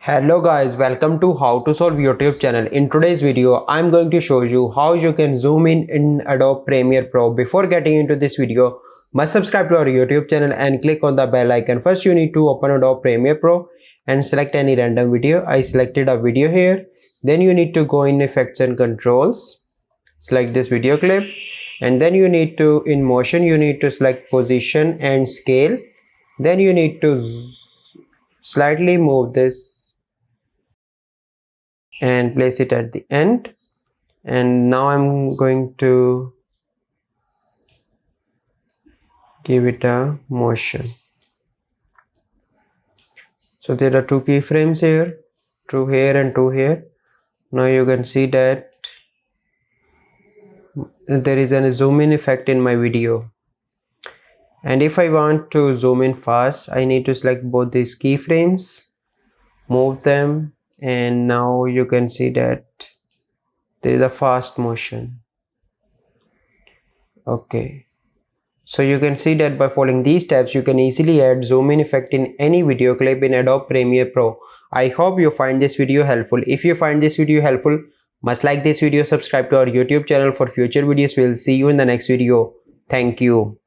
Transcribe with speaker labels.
Speaker 1: Hello guys, welcome to How to Solve YouTube channel. In today's video, I'm going to show you how you can zoom in Adobe Premiere Pro. Before getting into this video, must subscribe to our YouTube channel and click on the bell icon. First, you need to open Adobe Premiere Pro and select any random video. I selected a video here. Then you need to go in Effects and Controls. Select this video clip. And then you need to, in motion, you need to select position and scale. Then you need to slightly move this and place it at the end. And now I'm going to give it a motion. So there are two keyframes here, two here and two here. Now you can see that there is a zoom in effect in my video. And if I want to zoom in fast, I need to select both these keyframes, move them, and now you can see that there is a fast motion. Okay, so you can see that by following these steps you can easily add zoom in effect in any video clip in Adobe Premiere Pro. I hope you find this video helpful. If you find this video helpful, must like this video, subscribe to our YouTube channel for future videos. We'll see you in the next video. Thank you.